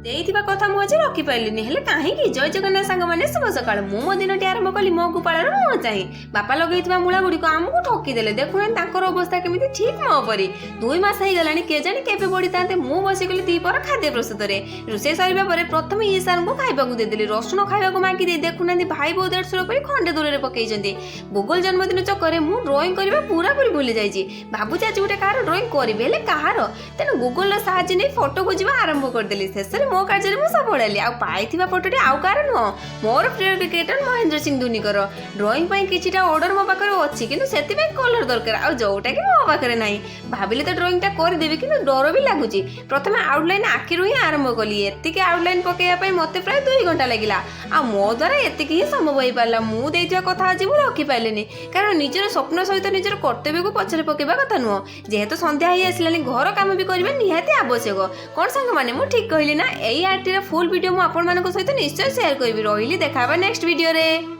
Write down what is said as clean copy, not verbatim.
ଦେଇଥିବା କଥା ମୁଁ ଆଜି ରଖିପାରିଲିନି। ହେଲେ କାହିଁକି? ଜୟ ଜଗନ୍ନାଥ ସାଙ୍ଗମାନେ, ଶୁଭ ସକାଳ। ମୁଁ ମୋ ଦିନଟି ଆରମ୍ଭ କଲି ମୋ ଗୋପାଳର ମୁହଁ ଚାହିଁ। ବାପା ଲଗେଇଥିବା ମୂଳା ଗୁଡ଼ିକ ଆମକୁ ଠକିଦେଲେ। ଦେଖୁନାହାନ୍ତି ତାଙ୍କର ଅବସ୍ଥା କେମିତି, ଠିକ୍ ମୋ ପରି। 2 ମାସ ହେଇଗଲାଣି, କେଜାଣି କେବେ ବଢ଼ିଥାନ୍ତେ। ମୁଁ ବସିଗଲି ଦ୍ୱିପହର ଖାଦ୍ୟ ପ୍ରସ୍ତୁତରେ। ରୋଷେଇ ସରିବା ପରେ ପ୍ରଥମେ ଇଶାନଙ୍କୁ ଖାଇବାକୁ ଦେଇଦେଲି। ରସୁଣ ଖାଇବାକୁ ମାଗିଦେଇ ଦେଖୁନାହାନ୍ତି ଭାଇ ବୋଉ ଦେଢ଼ଶୁର ପରି ଖଣ୍ଡେ ଦୂରରେ ପକେଇଛନ୍ତି। ଗୁଗୁଲ ଜନ୍ମଦିନ ଚକ୍କରରେ ମୁଁ ଡ୍ରଇଂ କରିବା ପୁରାପୁରି ଭୁଲି ଯାଇଛି। ଭାବୁଛି ଆଜି ଗୋଟେ କାହାର ଡ୍ରଇଂ କରିବି, ହେଲେ କାହାର? ତେଣୁ ଗୁଗୁଲର ସାହାଯ୍ୟ ନେଇ ଫଟୋ ଖୋଜିବା ଆରମ୍ଭ କରିଦେଲି। ଶେଷରେ ମୋ କାର୍ଯ୍ୟରେ ମୁଁ ସଫଳ ହେଲି। ଆଉ ପାଇଥିବା ଫଟୋଟି ଆଉ କାହାର ନୁହଁ, ମୋର ପ୍ରିୟ କ୍ରିକେଟର ମହେନ୍ଦ୍ର ସିଂ ଧୋନିଙ୍କର। ଡ୍ରଇଂ ପାଇଁ କିଛିଟା ଅର୍ଡର ମୋ ପାଖରେ ଅଛି, କିନ୍ତୁ ସେଥିପାଇଁ କଲର ଦରକାର, ଆଉ ଯୋଉଟାକି ମୋ ପାଖରେ ନାହିଁ। ଭାବିଲି ତ ଡ୍ରଇଂଟା କରିଦେବି, କିନ୍ତୁ ଡର ବି ଲାଗୁଛି। ପ୍ରଥମେ ଆଉଟଲାଇନ୍ ଆଖିରୁ ହିଁ ଆରମ୍ଭ କଲି। ଏତିକି ଆଉଟଲାଇନ୍ ପକେଇବା ପାଇଁ ମୋତେ ପ୍ରାୟ 2 ଘଣ୍ଟା ଲାଗିଲା। ଆଉ ମୋ ଦ୍ୱାରା ଏତିକି ହିଁ ସମ୍ଭବ ହେଇପାରିଲା। ମୁଁ ଦେଇଥିବା କଥା ଆଜି ମୁଁ ରଖିପାରିଲିନି, କାରଣ ନିଜର ସ୍ୱପ୍ନ ସହିତ ନିଜର କର୍ତ୍ତବ୍ୟକୁ ପଛରେ ପକେଇବା କଥା ନୁହଁ। ଯେହେତୁ ସନ୍ଧ୍ୟା ହେଇ ଆସିଲାଣି, ଘର କାମ ବି କରିବା ନିହାତି ଆବଶ୍ୟକ। କ'ଣ ସାଙ୍ଗମାନେ, ମୁଁ ଠିକ୍ କହିଲି ନା? ଏଇ ଆର୍ଟଟିର ଫୁଲ୍ ଭିଡ଼ିଓ ମୁଁ ଆପଣମାନଙ୍କ ସହିତ ନିଶ୍ଚୟ ସେୟାର କରିବି। ରହିଲି, ଦେଖା ହେବା ନେକ୍ସଟ ଭିଡ଼ିଓରେ।